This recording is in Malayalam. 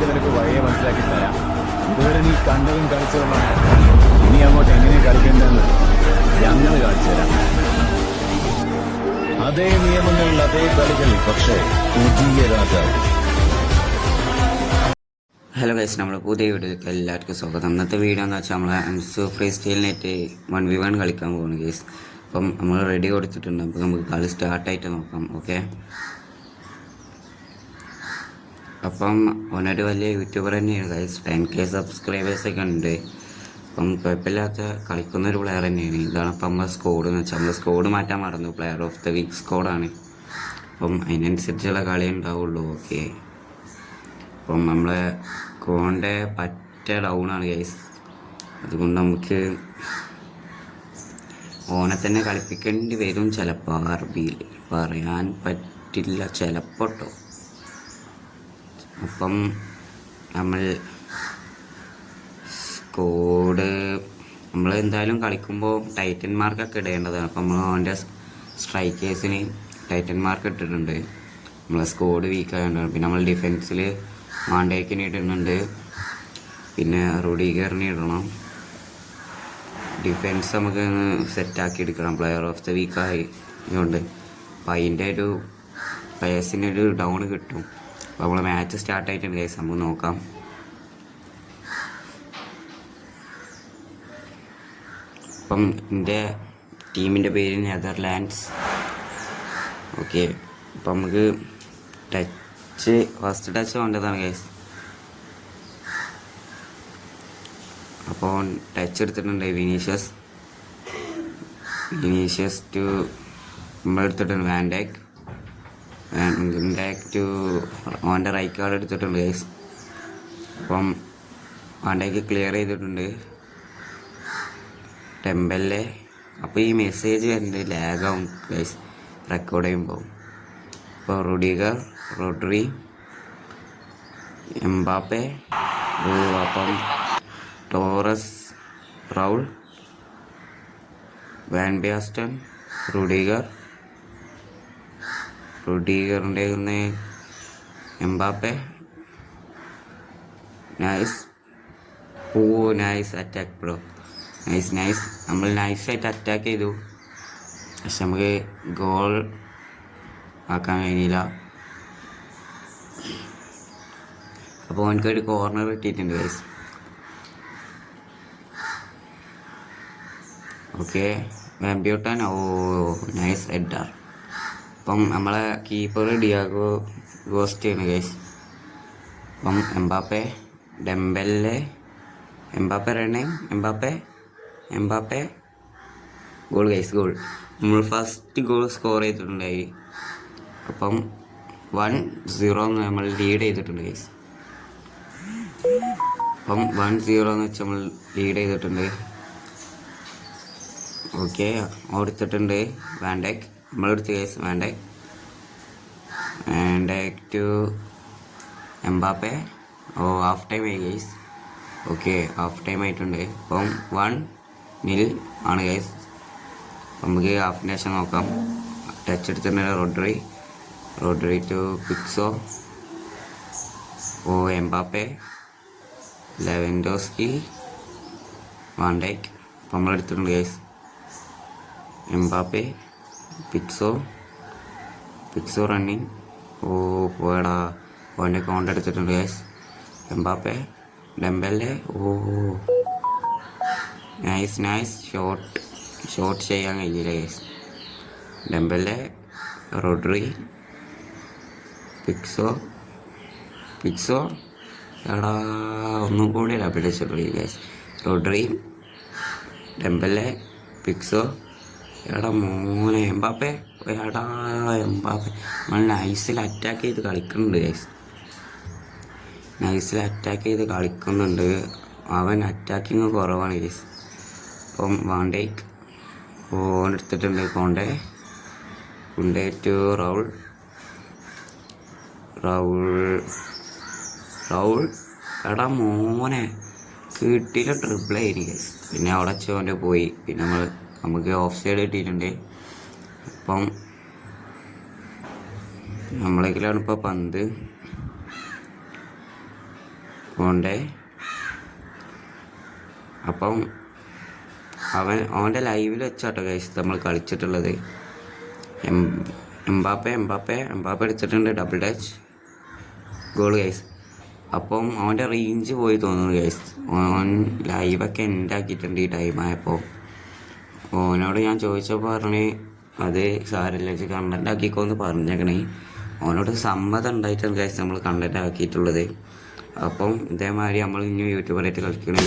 ഞങ്ങൾക്ക് നിനക്ക് വഴിയെ മനസ്സിലാക്കി തരാം. ഇതുവരെ നീ കണ്ടതും കളിച്ചതുമാണ്. ഇനി അങ്ങോട്ട് എങ്ങനെ കളിക്കേണ്ടതെന്ന് ഞങ്ങൾ കാണിച്ചു തരാം. അതേ നിയമങ്ങളിൽ അതേ കളികളിൽ, പക്ഷേ പുതിയ രാജാവ്. ഹലോ ഗൈസ്, നമ്മൾ പുതിയ വീഡിയോക്ക് എല്ലാവർക്കും സ്വാഗതം. ഇന്നത്തെ വീഡിയോ എന്ന് വെച്ചാൽ നമ്മൾ അൻസു ഫ്രീ സ്റ്റൈലിനായിട്ട് 1v1 കളിക്കാൻ പോകുന്നു ഗൈസ്. അപ്പം നമ്മൾ റെഡി കൊടുത്തിട്ടുണ്ട്. അപ്പോൾ നമുക്ക് കളി സ്റ്റാർട്ടായിട്ട് നോക്കാം. ഓക്കെ, അപ്പം ഓനൊരു വലിയ യൂട്യൂബർ തന്നെയാണ് ഗൈസ്. 10K സബ്സ്ക്രൈബേഴ്സൊക്കെ ഉണ്ട്. അപ്പം കുഴപ്പമില്ലാത്ത കളിക്കുന്നൊരു പ്ലെയർ തന്നെയാണ്. ഇതാണ് അപ്പം നമ്മളെ സ്കോഡ് എന്ന് വെച്ചാൽ നമ്മൾ സ്കോഡ് മാറ്റാൻ മറന്നു. പ്ലെയർ ഓഫ് ദ വീക്ക് സ്കോഡാണ്. അപ്പം അതിനനുസരിച്ചുള്ള കളി ഉണ്ടാവുള്ളൂ. ഓക്കെ, അപ്പം നമ്മളെ കോണ്ടെ പറ്റ ഡൗണാണ് ഗൈസ്. അതുകൊണ്ട് നമുക്ക് ഓനെ തന്നെ കളിപ്പിക്കേണ്ടി വരും ചിലപ്പോൾ. RBയിൽ പറയാൻ പറ്റില്ല, ചിലപ്പോൾ കേട്ടോ. അപ്പം നമ്മൾ സ്കോഡ് നമ്മൾ എന്തായാലും കളിക്കുമ്പോൾ ടൈറ്റൻ മാർക്കൊക്കെ ഇടേണ്ടതാണ്. അപ്പം നമ്മൾ അവൻ്റെ സ്ട്രൈക്കേഴ്സിന് ടൈറ്റൻ മാർക്ക് ഇട്ടിട്ടുണ്ട്. നമ്മളെ സ്കോഡ് വീക്കായതുകൊണ്ടാണ്. പിന്നെ നമ്മൾ ഡിഫെൻസിൽ മാണ്ടേക്കിന് ഇടുന്നുണ്ട്, പിന്നെ റുഡിഗറിന് ഇടണം. ഡിഫെൻസ് നമുക്ക് സെറ്റാക്കി എടുക്കണം. പ്ലെയർ ഓഫ് ദ വീക്ക് ആയതുകൊണ്ട് അപ്പം അതിൻ്റെ ഒരു പ്ലേയേഴ്സിനൊരു ഡൗൺ കിട്ടും. അപ്പോൾ നമ്മൾ മാച്ച് സ്റ്റാർട്ടായിട്ടുണ്ട് ഗൈസ്, നമുക്ക് നോക്കാം. അപ്പം എൻ്റെ ടീമിൻ്റെ പേര് നെതർലാൻഡ്സ്. ഓക്കെ, അപ്പം നമുക്ക് ഫസ്റ്റ് ടച്ച് വേണ്ടതാണ് ഗൈസ്. അപ്പോൾ ടച്ച് എടുത്തിട്ടുണ്ട് വിനീഷ്യസ് ടു നമ്മളെടുത്തിട്ടുണ്ട് വാൻഡാക്ക് ടു ഓൻ്റെ റൈറ്റ് കാർഡ് എടുത്തിട്ടുണ്ട് ഗൈസ്. അപ്പം വാൻഡാക്ക് ക്ലിയർ ചെയ്തിട്ടുണ്ട്. ടെമ്പലിലെ അപ്പോൾ ഈ മെസ്സേജ് വരുന്നത് ലാഗാവും ഗൈസ് റെക്കോർഡ് ചെയ്യുമ്പോൾ. അപ്പോൾ റുഡിഗർ, റോഡ്രി, എംബാപ്പെ, അപ്പം ടോറസ്, റൗൾ, വാൻ ബാസ്റ്റൺ, റുഡിഗറിൻ്റെ Mbappe. Nice, nice attack bro, nice. നമ്മൾ നൈസായിട്ട് അറ്റാക്ക് ചെയ്തു, പക്ഷെ നമുക്ക് ഗോൾ ആക്കാൻ കഴിഞ്ഞില്ല. അപ്പോൾ എനിക്കൊരു കോർണർ കിട്ടിയിട്ടുണ്ട് ഗൈസ്. ഓക്കെ, വാമ്പ്യൂട്ടൻ, നൈസ് ഹെഡർ. അപ്പം നമ്മളെ കീപ്പർ ഡിയാഗോ ഗോസ്റ്റയാണ് ഗൈസ്. അപ്പം Mbappe, Dembele, Mbappe running, Mbappe goal guys, goal. നമ്മൾ ഫസ്റ്റ് ഗോൾ സ്കോർ ചെയ്തിട്ടുണ്ടായി. അപ്പം 1-0 നമ്മൾ ലീഡ് ചെയ്തിട്ടുണ്ട് ഗൈസ്. അപ്പം 1-0 എന്ന് വെച്ചാൽ നമ്മൾ ലീഡ് ചെയ്തിട്ടുണ്ട്. ഓക്കെ, ഓടിച്ചിട്ടുണ്ട് വാൻഡാക്ക്, നമ്മളെടുത്ത് guys. Van Dijk to Mbappe. Half time ആയി ഗൈസ്. ഓക്കെ, ഹാഫ് ടൈം ആയിട്ടുണ്ട്. അപ്പം 1-0 ആണ് ഗൈസ്. നമുക്ക് ഹാഫിൻ്റെ ശേഷം നോക്കാം. ടച്ച് എടുത്തിട്ടുണ്ട് റോഡ്രി ടു പിക്സോ, എംബാപ്പെ, ലെവൻഡോസ്കി, വാൻഡാക്ക്. അപ്പം നമ്മളെടുത്തിട്ടുണ്ട് ഗൈസ്. എംബാപ്പെ, പിക്സോ റണ്ണിങ്. പോയടാ, ഓൻ്റെ കൗണ്ട് എടുത്തിട്ടുണ്ട് guys. Mbappe, Dembele, nice shot ചെയ്യാൻ കഴിഞ്ഞില്ല ഗൈസ്. ഡെമ്പെല്ലെ, റോഡ്രി, പിക്സോ എടാ, ഒന്നും കൂടി അഭിനയിച്ചിട്ടുള്ളൂ ഗൈസ്. റോഡ്രി, ഡെമ്പെല്ലെ, പിക്സോ, എടാ മോനെ എംബാപ്പെ, നമ്മൾ നൈസിൽ അറ്റാക്ക് ചെയ്ത് കളിക്കുന്നുണ്ട് ഗൈസ്. അവൻ അറ്റാക്കിങ് കുറവാണ് ഗൈസ്. അപ്പം വാൻഡേക്ക് ഓനെടുത്തിട്ടുണ്ട്. കോണ്ടെ ടു റൗൾ, എടാ മോനെ കിട്ടിയില്ല, ട്രിപ്പിൾ ആയിരിക്കും ഗൈസ്. പിന്നെ അവിടെ വെച്ചോൻ്റെ പോയി. പിന്നെ നമുക്ക് ഓഫ് സൈഡ് കിട്ടിയിട്ടുണ്ട്. അപ്പം നമ്മളേക്കിലാണ് ഇപ്പോൾ പന്ത്. ഓൻ്റെ അപ്പം അവൻ്റെ ലൈവിൽ വെച്ചാട്ടോ ഗൈസ് നമ്മൾ കളിച്ചിട്ടുള്ളത്. എംബാപ്പെ എടുത്തിട്ടുണ്ട് ഡബിൾ ടച്ച് ഗോൾ ഗൈസ്. അപ്പം അവൻ്റെ റേഞ്ച് പോയി തോന്നുന്നു ഗൈസ്. ഓൻ ലൈവൊക്കെ എൻഡാക്കിയിട്ടുണ്ട് ഈ ടൈമായപ്പോൾ. ഓനോട് ഞാൻ ചോദിച്ചപ്പോൾ പറഞ്ഞ് അത് സാരമില്ല കണ്ടൻ്റ് ആക്കിക്കോന്ന് പറഞ്ഞേക്കണേ. ഓനോട് സമ്മതം ഉണ്ടായിട്ടാണ് ഗൈസ് നമ്മൾ കണ്ടൻ്റ് ആക്കിയിട്ടുള്ളത്. അപ്പം ഇതേമാതിരി നമ്മൾ ഇനി യൂട്യൂബറായിട്ട് കളിക്കണേ.